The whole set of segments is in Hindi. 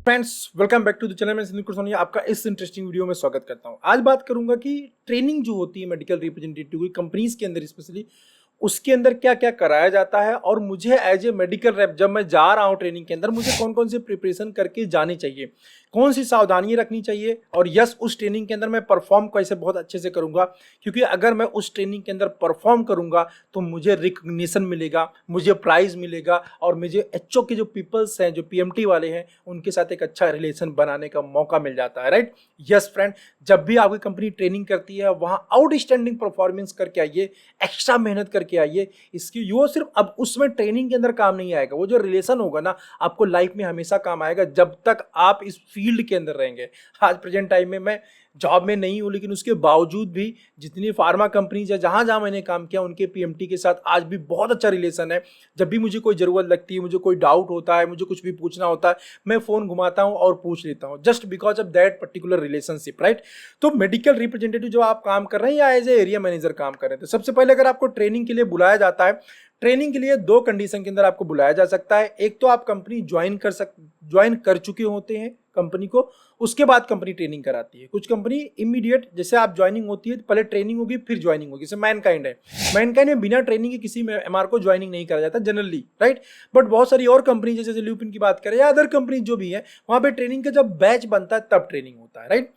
Friends, welcome back to the channel. मैं संदीप कुरसोनिया आपका इस इंटरेस्टिंग वीडियो में स्वागत करता हूं। आज बात करूंगा कि ट्रेनिंग जो होती है मेडिकल रिप्रेजेंटेटिव की कंपनीज के अंदर स्पेशली, उसके अंदर क्या क्या कराया जाता है और मुझे एज ए मेडिकल रेप जब मैं जा रहा हूं ट्रेनिंग के अंदर मुझे कौन कौन सी प्रिपरेशन करके जानी चाहिए, कौन सी सावधानी रखनी चाहिए और यस उस ट्रेनिंग के अंदर मैं परफॉर्म कैसे बहुत अच्छे से करूंगा। क्योंकि अगर मैं उस ट्रेनिंग के अंदर परफॉर्म करूंगा तो मुझे रिकग्निशन मिलेगा, मुझे प्राइज मिलेगा और मुझे एचओ के जो पीपल्स हैं, जो पीएमटी वाले हैं, उनके साथ एक अच्छा रिलेशन बनाने का मौका मिल जाता है। राइट, यस फ्रेंड, जब भी आपकी कंपनी ट्रेनिंग करती है वहां आउटस्टैंडिंग परफॉर्मेंस करके आइए, एक्स्ट्रा मेहनत करके आइए। इसकी वो सिर्फ अब उसमें ट्रेनिंग के अंदर काम नहीं आएगा, वो जो रिलेशन होगा ना आपको लाइफ में हमेशा काम आएगा जब तक आप इस फील्ड के अंदर रहेंगे। आज प्रेजेंट टाइम में मैं जॉब में नहीं हूं, लेकिन उसके बावजूद भी जितनी फार्मा कंपनीज है जहां जहां मैंने काम किया उनके पीएमटी के साथ आज भी बहुत अच्छा रिलेशन है। जब भी मुझे कोई जरूरत लगती है, मुझे कोई डाउट होता है, मुझे कुछ भी पूछना होता है, मैं फोन घुमाता हूं और पूछ लेता हूं, just because of that particular relationship. Right, तो मेडिकल रिप्रेजेंटेटिव जो आप काम कर रहे हैं या एज ए एरिया मैनेजर काम कर रहे हैं, तो सबसे पहले अगर आपको ट्रेनिंग के लिए बुलाया जाता है, ट्रेनिंग के लिए दो कंडीशन के अंदर आपको बुलाया जा सकता है। एक तो आप कंपनी ज्वाइन कर चुके होते हैं कंपनी को, उसके बाद कंपनी ट्रेनिंग कराती है। कुछ कंपनी इमीडिएट, जैसे आप ज्वाइनिंग होती है पहले ट्रेनिंग होगी फिर ज्वाइनिंग होगी, जैसे मैनकाइंड है, मैनकाइंड में बिना ट्रेनिंग के किसी में एमआर को ज्वाइनिंग नहीं करा जाता जनरली। राइट, बट बहुत सारी और कंपनी जैसे ल्यूपिन की बात करें या अदर कंपनी जो भी है, वहां पे ट्रेनिंग का जब बैच बनता है तब ट्रेनिंग होता है। राइट,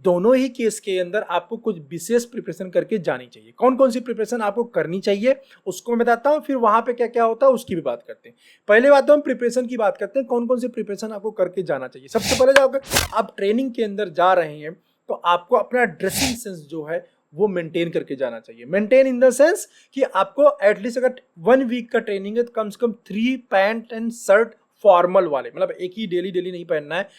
दोनों ही केस के अंदर आपको कुछ विशेष प्रिपरेशन करके जानी चाहिए। कौन कौन सी प्रिपरेशन आपको करनी चाहिए उसको मैं बताता हूं, फिर वहां पे क्या क्या होता है उसकी भी बात करते हैं। पहले बात तो हम प्रिपरेशन की बात करते हैं, कौन कौन सी प्रिपरेशन आपको करके जाना चाहिए। सबसे पहले जब आप ट्रेनिंग के अंदर जा रहे हैं तो आपको अपना ड्रेसिंग सेंस जो है वो मेंटेन करके जाना चाहिए। मेंटेन इन द सेंस कि आपको एटलीस्ट अगर 1 वीक का ट्रेनिंग है तो कम से कम 3 पैंट एंड शर्ट फॉर्मल वाले, मतलब एक ही डेली नहीं पहनना है।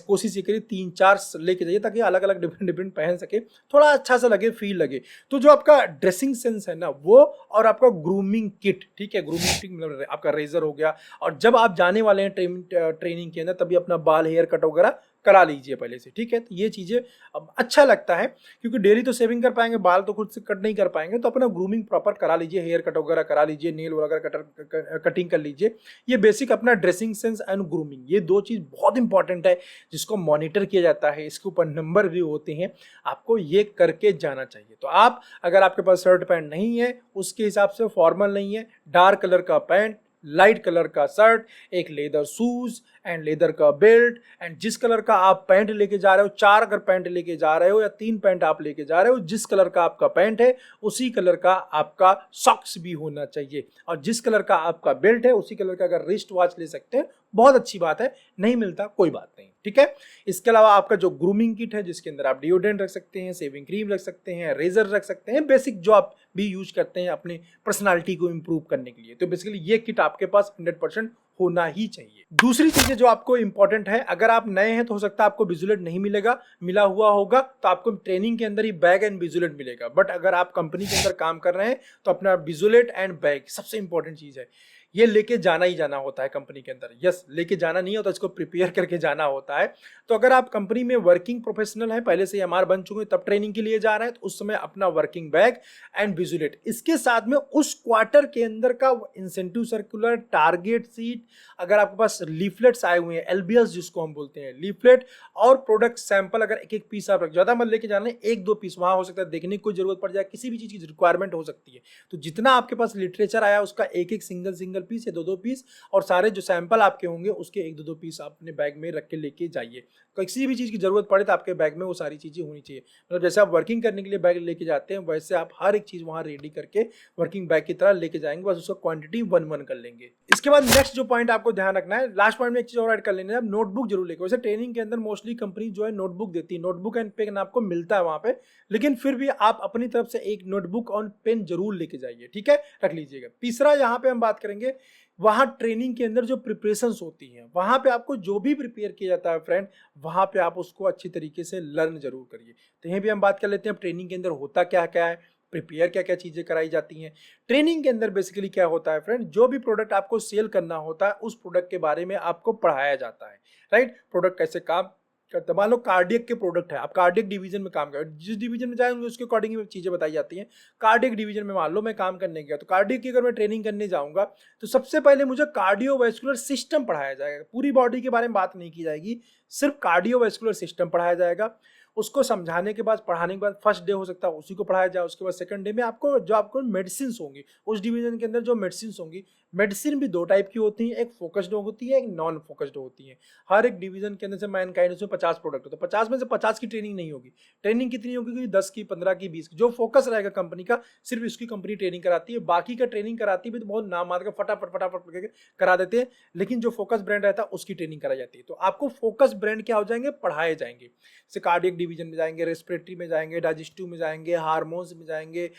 कोशिश ये करिए 3-4 लेके जाइए ताकि अलग अलग डिफरेंट पहन सके, थोड़ा अच्छा सा लगे, फील लगे। तो जो आपका ड्रेसिंग सेंस है ना वो, और आपका ग्रूमिंग किट, ठीक है, ग्रूमिंग किट मतलब आपका रेजर हो गया, और जब आप जाने वाले हैं ट्रेनिंग के अंदर तभी अपना बाल हेयर कट वगैरह करा लीजिए पहले से। ठीक है, तो ये चीजें अब अच्छा लगता है क्योंकि डेली तो सेविंग कर पाएंगे, बाल तो खुद से कट नहीं कर पाएंगे, तो अपना ग्रूमिंग प्रॉपर करा लीजिए, हेयर कट वगैरह करा लीजिए, नेल वगैरह कटिंग कर लीजिए। ये बेसिक अपना ड्रेसिंग सेंस एंड ग्रूमिंग, ये दो चीज बहुत इंपॉर्टेंट है जिसको मॉनिटर किया जाता है, इसके ऊपर नंबर भी होते हैं, आपको ये करके जाना चाहिए। तो आप अगर आपके पास शर्ट पैंट नहीं है, उसके हिसाब से फॉर्मल नहीं है, डार्क कलर का पैंट, लाइट कलर का शर्ट, एक लेदर शूज एंड लेदर का बेल्ट, एंड जिस कलर का आप पैंट लेके जा रहे हो, 4 अगर पैंट लेके जा रहे हो या 3 पैंट आप लेके जा रहे हो, जिस कलर का आपका पैंट है उसी कलर का आपका सॉक्स भी होना चाहिए, और जिस कलर का आपका बेल्ट है उसी कलर का अगर रिस्ट वॉच ले सकते हैं बहुत अच्छी बात है, नहीं मिलता कोई बात नहीं। ठीक है, इसके अलावा आपका जो ग्रूमिंग किट है जिसके अंदर आप डिओड्रेंट रख सकते हैं, सेविंग क्रीम रख सकते हैं, रेजर रख सकते हैं, बेसिक जो आप भी यूज करते हैं अपनी पर्सनालिटी को इंप्रूव करने के लिए, तो बेसिकली ये किट आपके पास 100% होना ही चाहिए। दूसरी चीजें जो आपको इंपॉर्टेंट है, अगर आप नए हैं तो हो सकता है आपको विजुलेट नहीं मिलेगा, मिला हुआ होगा तो आपको ट्रेनिंग के अंदर ही बैग एंड विजुलेट मिलेगा। बट अगर आप कंपनी के अंदर काम कर रहे हैं तो अपना विजुलेट एंड बैग सबसे इंपॉर्टेंट चीज है, ये लेके जाना ही जाना होता है कंपनी के अंदर। यस, लेके जाना नहीं होता, इसको प्रिपेयर करके जाना होता है। तो अगर आप कंपनी में वर्किंग प्रोफेशनल है, पहले से एमआर बन चुके हैं, तब ट्रेनिंग के लिए जा रहे हैं, तो उस समय अपना वर्किंग बैग एंड विजुलेट, इसके साथ में उस क्वार्टर के अंदर का इंसेंटिव सर्कुलर, टारगेट सीट, अगर आपके पास लीफलेट्स आए हुए हैं, एलबीएस जिसको हम बोलते हैं, लीफलेट और प्रोडक्ट सैंपल, अगर एक एक पीस आप रख, ज्यादा मत लेके जाना है, 1-2 पीस, वहां हो सकता है देखने की कोई जरूरत पड़ जाए, किसी भी चीज की रिक्वायरमेंट हो सकती है, तो जितना आपके पास लिटरेचर आया उसका एक एक सिंगल पीस या 2-2 पीस, और सारे जो सैंपल आपके होंगे उसके 1-2 पीस आप अपने बैग में रख के लेके जाइए। किसी भी चीज की जरूरत पड़े तो आपके बैग में वो सारी चीजें होनी चाहिए। मतलब जैसे आप वर्किंग करने के लिए बैग लेके जाते हैं वैसे आप हर एक चीज वहां रेडी करके वर्किंग बैग की तरह लेके जाएंगे, बस उसका क्वांटिटी 1-1 कर लेंगे। इसके बाद नेक्स्ट जो पॉइंट आपको ध्यान रखना है, लास्ट पॉइंट में एक चीज और ऐड कर लेना है, नोटबुक जरूर लेके। वैसे ट्रेनिंग के अंदर मोस्टली कंपनी जो है नोटबुक देती है, नोटबुक एंड पेन आपको मिलता है वहां पे, लेकिन फिर भी आप अपनी तरफ से एक नोटबुक और पेन जरूर लेके जाइए। ठीक है, रख लीजिएगा। तीसरा यहाँ पे हम बात करेंगे, वहां ट्रेनिंग के अंदर जो प्रिपरेशंस होती हैं, वहां पे आपको जो भी प्रिपेयर किया जाता है फ्रेंड, वहां पे आप उसको अच्छी तरीके से लर्न जरूर करिए। तो यहीं भी हम बात कर लेते हैं ट्रेनिंग के अंदर होता क्या क्या है, प्रिपेयर क्या क्या चीजें कराई जाती हैं। ट्रेनिंग के अंदर बेसिकली क्या होता है फ्रेंड, जो भी प्रोडक्ट आपको सेल करना होता है उस प्रोडक्ट के बारे में आपको पढ़ाया जाता है। राइट, प्रोडक्ट कैसे काम करता है। मान लो कार्डियक के प्रोडक्ट है, आप कार्डियक डिवीजन में काम कर, जिस डिवीजन में जाएंगे उसके अकॉर्डिंग चीजें बताई जाती हैं। कार्डियक डिवीजन में मान लो मैं काम करने गया, तो कार्डियक की अगर मैं ट्रेनिंग करने जाऊंगा तो सबसे पहले मुझे कार्डियोवैस्कुलर सिस्टम पढ़ाया जाएगा। पूरी बॉडी के बारे में बात नहीं की जाएगी, सिर्फ कार्डियोवैस्कुलर सिस्टम पढ़ाया जाएगा। उसको समझाने के बाद, पढ़ाने के बाद फर्स्ट डे हो सकता है उसी को पढ़ाया जाए, उसके बाद सेकंड डे में आपको मेडिसिन होंगी, उस डिवीजन के अंदर जो मेडिसिन होंगी, मेडिसिन भी दो टाइप की होती हैं, एक फोकस्ड होती है, एक नॉन फोकस्ड होती है। हर एक डिवीजन के अंदर से मैनकाइंड उसमें 50 प्रोडक्ट होते हैं, 50 में से 50 की ट्रेनिंग नहीं होगी। ट्रेनिंग कितनी होगी? 10 की, 15 की, 20 की। जो फोकस रहेगा कंपनी का, सिर्फ इसकी कंपनी ट्रेनिंग कराती है। बाकी का ट्रेनिंग कराती है तो बहुत नाम मार के फटाफट फटाफट करा देते हैं, लेकिन जो फोकस ब्रांड रहता है उसकी ट्रेनिंग कराई जाती है। तो आपको फोकस ब्रांड क्या हो जाएंगे? पढ़ाए जाएंगे। जैसे कार्डियक डिवीजन में जाएंगे, रेस्पिरेटरी में जाएंगे, डाइजेस्टिव में जाएंगे, हार्मोन्स में जाएंगे,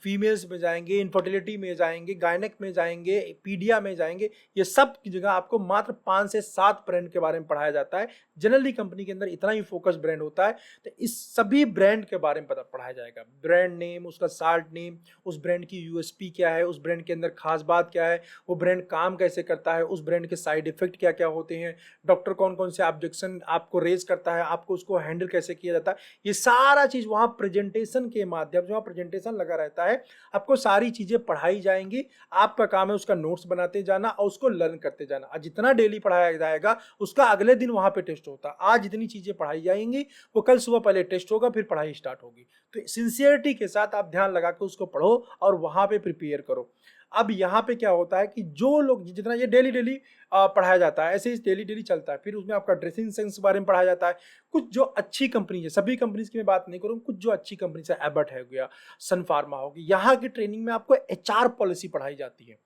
फीमेल्स में जाएंगे, इनफर्टिलिटी में जाएंगे, गायनेक में जाएंगे, पीडिया में जाएंगे। ये सब की जगह आपको मात्र 5 से 7 ब्रांड के बारे में पढ़ाया जाता है। जनरली कंपनी के अंदर इतना ही फोकस ब्रांड होता है, तो इस सभी ब्रांड के बारे में पढ़ाया जाएगा। ब्रांड नेम, उसका साल्ट नेम, उस ब्रांड की यूएसपी क्या है, उस ब्रांड के अंदर खास बात क्या है, वो ब्रांड काम कैसे करता है, उस ब्रांड के साइड इफेक्ट क्या क्या होते हैं, डॉक्टर कौन कौन से ऑब्जेक्शन आपको रेज करता है, आपको उसको हैंडल कैसे किया जाता है, ये सारा चीज वहां प्रेजेंटेशन के माध्यम से, वहां प्रेजेंटेशन लगा रहता है, आपको सारी चीजें पढ़ाई जाएंगी। आपका काम है उसका नोट्स बनाते जाना और उसको लर्न करते जाना। और जितना डेली पढ़ाया जाएगा उसका अगले दिन वहां पे टेस्ट होता है। आज जितनी चीजें पढ़ाई जाएंगी वो कल सुबह पहले टेस्ट होगा, फिर पढ़ाई स्टार्ट होगी। तो सिंसियरिटी के साथ आप ध्यान लगा के उसको पढ़ो और वहां पे प्रिपेयर करो। अब यहाँ पे क्या होता है कि जो लोग, जितना ये डेली डेली पढ़ाया जाता है, ऐसे ही डेली डेली चलता है। फिर उसमें आपका ड्रेसिंग सेंस के बारे में पढ़ाया जाता है। कुछ जो अच्छी कंपनी है, सभी कंपनीज की मैं बात नहीं करूँ, कुछ जो अच्छी कंपनी है, एबट है गया, सन फार्मा होगी, यहाँ की ट्रेनिंग में आपको एचआर पॉलिसी पढ़ाई जाती है,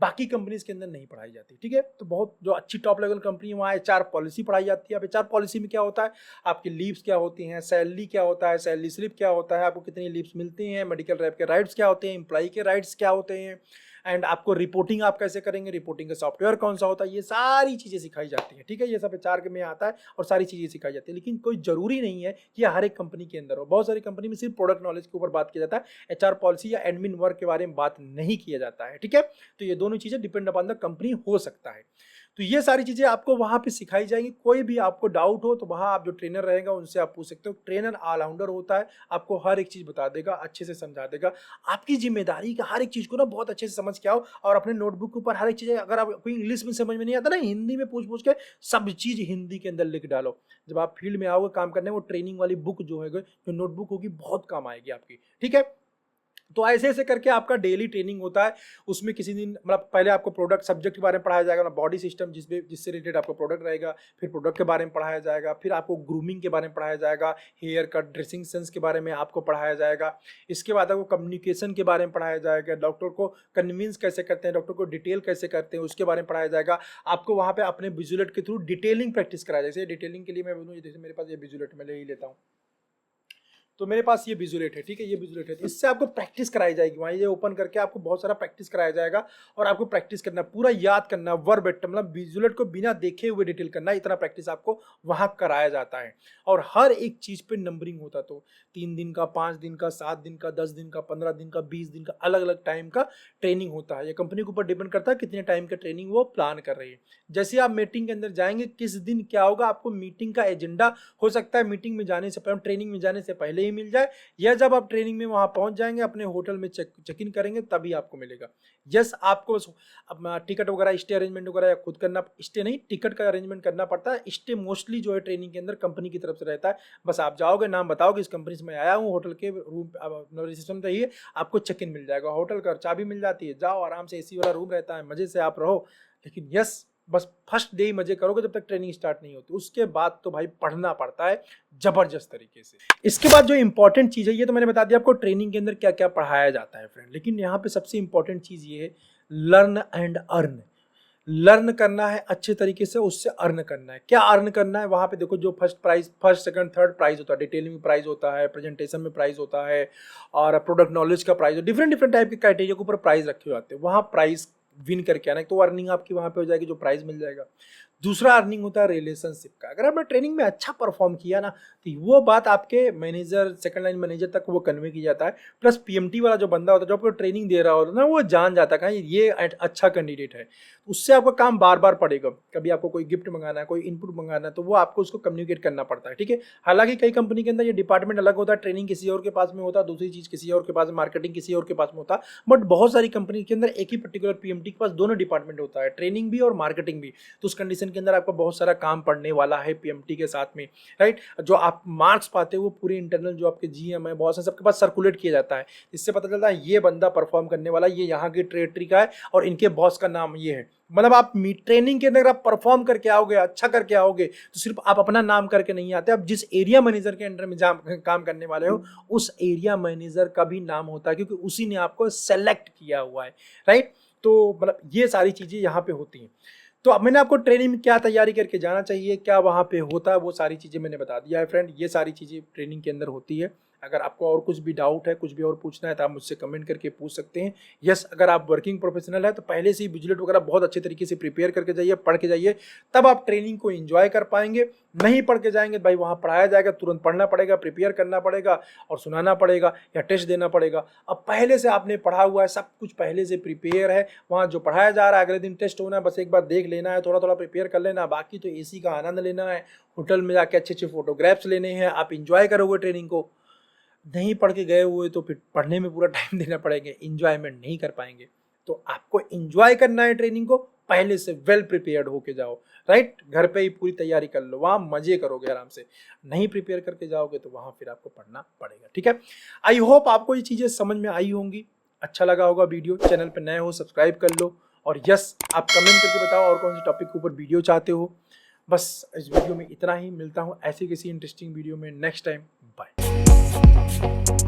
बाकी कंपनीज के अंदर नहीं पढ़ाई जाती। ठीक है, तो बहुत जो अच्छी टॉप लेवल कंपनी है वहाँ एचआर पॉलिसी पढ़ाई जाती है। अब एचआर पॉलिसी में क्या होता है, आपकी लीव्स क्या होती हैं, सैलरी क्या होता है, सैलरी स्लिप क्या होता है, आपको कितनी लीव्स मिलती हैं, मेडिकल रैप के राइट्स क्या होते हैं, एम्प्लॉई के राइट्स क्या होते हैं, एंड आपको रिपोर्टिंग आप कैसे करेंगे, रिपोर्टिंग का सॉफ्टवेयर कौन सा होता है, ये सारी चीज़ें सिखाई जाती हैं। ठीक है, ये सब एचआर में आता है और सारी चीज़ें सिखाई जाती है। लेकिन कोई जरूरी नहीं है कि हर एक कंपनी के अंदर हो। बहुत सारी कंपनी में सिर्फ प्रोडक्ट नॉलेज के ऊपर बात किया जाता है, एचआर पॉलिसी या एडमिन वर्क के बारे में बात नहीं किया जाता है। ठीक है, तो ये दोनों चीज़ें डिपेंड अपॉन द कंपनी हो सकता है। तो ये सारी चीज़ें आपको वहाँ पे सिखाई जाएंगी। कोई भी आपको डाउट हो तो वहाँ आप जो ट्रेनर रहेगा उनसे आप पूछ सकते हो। ट्रेनर ऑलराउंडर होता है, आपको हर एक चीज़ बता देगा, अच्छे से समझा देगा। आपकी जिम्मेदारी का हर एक चीज़ को ना बहुत अच्छे से समझ के आओ और अपने नोटबुक के ऊपर हर एक चीज़, अगर आप कोई इंग्लिश में समझ में नहीं आता ना, हिंदी में पूछ पूछ के सब चीज़ हिंदी के अंदर लिख डालो। जब आप फील्ड में आओगे काम करने, वो ट्रेनिंग वाली बुक जो है, जो नोटबुक होगी, बहुत काम आएगी आपकी। ठीक है, तो ऐसे ऐसे करके आपका डेली ट्रेनिंग होता है। उसमें किसी दिन मतलब पहले आपको प्रोडक्ट सब्जेक्ट के बारे में पढ़ाया जाएगा, बॉडी सिस्टम जिससे रिलेटेड आपका प्रोडक्ट रहेगा, फिर प्रोडक्ट के बारे में पढ़ाया जाएगा, फिर आपको ग्रूमिंग के बारे में पढ़ाया जाएगा, हेयर कट, ड्रेसिंग सेंस के बारे में आपको पढ़ाया जाएगा। इसके बाद आपको कम्युनिकेशन के बारे में पढ़ाया जाएगा, डॉक्टर को कन्विंस कैसे करते हैं, डॉक्टर को डिटेल कैसे करते हैं, उसके बारे में पढ़ाया जाएगा। आपको वहाँ पे अपने विजुलेट के थ्रू डिटेलिंग प्रैक्टिस कराया जाएगा। जैसे डिटेलिंग के लिए मैं बोलूँ, जैसे मेरे पास ये विजुलेट मैं ले ही लेता हूँ, तो मेरे पास ये विजुलेट है। ठीक है, ये विजुलेट है, तो इससे आपको प्रैक्टिस कराई जाएगी। वहाँ ये ओपन करके आपको बहुत सारा प्रैक्टिस कराया जाएगा और आपको प्रैक्टिस करना, पूरा याद करना, वर्बेटिम, मतलब विजुलेट को बिना देखे हुए डिटेल करना, इतना प्रैक्टिस आपको वहाँ कराया जाता है। और हर एक चीज़ पे नंबरिंग होता, तो 3 दिन का, 5 दिन का, 7 दिन का, 10 दिन का, 15 दिन का, 20 दिन का, अलग अलग टाइम का ट्रेनिंग होता है। ये कंपनी के ऊपर डिपेंड करता है कितने टाइम का ट्रेनिंग वो प्लान कर रही है। जैसे आप मीटिंग के अंदर जाएंगे, किस दिन क्या होगा, आपको मीटिंग का एजेंडा हो सकता है मीटिंग में जाने से पहले, ट्रेनिंग में जाने से पहले ही मिल जाए, या जब आप ट्रेनिंग में वहां पहुंच जाएंगे, अपने होटल में चेक इन करेंगे, तभी आपको मिलेगा। यस, आपको टिकट वगैरह, स्टे अरेंजमेंट वगैरह खुद करना, स्टे नहीं, टिकट का अरेंजमेंट करना पड़ता है। स्टे मोस्टली जो है ट्रेनिंग के अंदर कंपनी की तरफ से रहता है। बस आप जाओगे, नाम बताओगे, इस कंपनी से मैं आया हूँ, होटल के रूम रिसेप्शन पे ही आपको चेक इन मिल जाएगा, होटल का चाबी मिल जाती है, जाओ आराम से, एसी वाला रूम रहता है, मजे से आप रहो। लेकिन यस, बस फर्स्ट डे ही मजे करोगे जब तक ट्रेनिंग स्टार्ट नहीं होती। उसके बाद तो भाई पढ़ना पड़ता है जबरदस्त तरीके से। इसके बाद जो इंपॉर्टेंट चीज़ है, ये तो मैंने बता दिया आपको ट्रेनिंग के अंदर क्या क्या पढ़ाया जाता है फ्रेंड, लेकिन यहाँ पे सबसे इंपॉर्टेंट चीज़ ये है, लर्न एंड अर्न। लर्न करना है अच्छे तरीके से, उससे अर्न करना है। क्या अर्न करना है, वहाँ पे देखो, जो first prize, first second third prize होता है, डिटेलिंग में प्राइज होता है, प्रेजेंटेशन में प्राइज होता है, और प्रोडक्ट नॉलेज का प्राइज, डिफरेंट डिफरेंट टाइप के क्राइटेरिया के ऊपर प्राइज रखे जाते हैं। वहाँ प्राइज विन करके आना, तो अर्निंग आपकी वहाँ पे हो जाएगी, जो प्राइज मिल जाएगा। दूसरा अर्निंग होता है रिलेशनशिप का। अगर आपने ट्रेनिंग में अच्छा परफॉर्म किया ना, तो वो बात आपके मैनेजर, सेकंड लाइन मैनेजर तक वो कन्वे की जाता है। प्लस पीएमटी वाला जो बंदा होता है, जो आपको ट्रेनिंग दे रहा होता है ना, वो जान जाता है कि ये अच्छा कैंडिडेट है। उससे आपका काम बार बार पड़ेगा। कभी आपको कोई गिफ्ट मंगाना है, कोई इनपुट मंगाना है, तो वो आपको उसको कम्युनिकेट करना पड़ता है, ठीक है। हालांकि कई कंपनी के अंदर ये डिपार्टमेंट अलग होता है, ट्रेनिंग किसी और के पास में होता है, दूसरी चीज़ किसी और के पास, मार्केटिंग किसी और के पास में होता है। बट बहुत सारी कंपनी के अंदर एक ही पर्टिकुलर पीएमटी के पास दोनों डिपार्टमेंट होता है, ट्रेनिंग भी और मार्केटिंग भी। तो उस कंडीशन के अंदर आपको बहुत सारा काम पड़ने वाला है पीएमटी के साथ में, राइट। जो आप मार्क्स पाते हो वो पूरे इंटरनल जो आपके जीएम है, बॉस है, सबके पास सर्कुलेट किया जाता है। इससे पता चलता है ये बंदा परफॉर्म करने वाला, ये यहाँ की टेरिटरी का है और इनके बॉस का नाम ये है। मतलब आप ट्रेनिंग के अंदर आप परफॉर्म करके आओगे, अच्छा करके आओगे, तो सिर्फ आप अपना नाम करके नहीं आते, आप जिस एरिया मैनेजर के अंडर में काम करने वाले हो, उस एरिया मैनेजर का भी नाम होता है, क्योंकि उसी ने आपको सेलेक्ट किया हुआ है, राइट। तो मतलब ये सारी चीजें यहाँ पे होती हैं। तो अब मैंने आपको ट्रेनिंग में क्या तैयारी करके जाना चाहिए, क्या वहाँ पे होता है, वो सारी चीज़ें मैंने बता दिया है फ्रेंड। ये सारी चीज़ें ट्रेनिंग के अंदर होती है। अगर आपको और कुछ भी डाउट है, कुछ भी और पूछना है, तो आप मुझसे कमेंट करके पूछ सकते हैं। यस, अगर आप वर्किंग प्रोफेशनल है तो पहले से ही विजिलेट वगैरह बहुत अच्छे तरीके से प्रिपेयर करके जाइए, पढ़ के जाइए, तब आप ट्रेनिंग को एंजॉय कर पाएंगे। नहीं पढ़ के जाएंगे भाई, वहाँ पढ़ाया जाएगा, तुरंत पढ़ना पड़ेगा, प्रिपेयर करना पड़ेगा और सुनाना पड़ेगा या टेस्ट देना पड़ेगा। अब पहले से आपने पढ़ा हुआ है, सब कुछ पहले से प्रिपेयर है, वहाँ जो पढ़ाया जा रहा है अगले दिन टेस्ट होना है, बस एक बार देख लेना है, थोड़ा थोड़ा प्रिपेयर कर लेना, बाकी तो एसी का आनंद लेना है, होटल में जाके अच्छे अच्छे फोटोग्राफ्स लेने हैं, आप इंजॉय करोगे ट्रेनिंग को। नहीं पढ़ के गए हुए तो फिर पढ़ने में पूरा टाइम देना पड़ेगा, इंजॉयमेंट नहीं कर पाएंगे। तो आपको इंजॉय करना है ट्रेनिंग को, पहले से वेल प्रिपेयर्ड होके जाओ, राइट। घर पे ही पूरी तैयारी कर लो, वहाँ मजे करोगे आराम से। नहीं प्रिपेयर करके जाओगे तो वहाँ फिर आपको पढ़ना पड़ेगा, ठीक है। आई होप आपको ये चीज़ें समझ में आई होंगी, अच्छा लगा होगा वीडियो। चैनल पर नए हो सब्सक्राइब कर लो, और यस, आप कमेंट करके बताओ और कौन से टॉपिक के ऊपर वीडियो चाहते हो। बस इस वीडियो में इतना ही, मिलता हूँ ऐसी किसी इंटरेस्टिंग वीडियो में नेक्स्ट टाइम। बाय।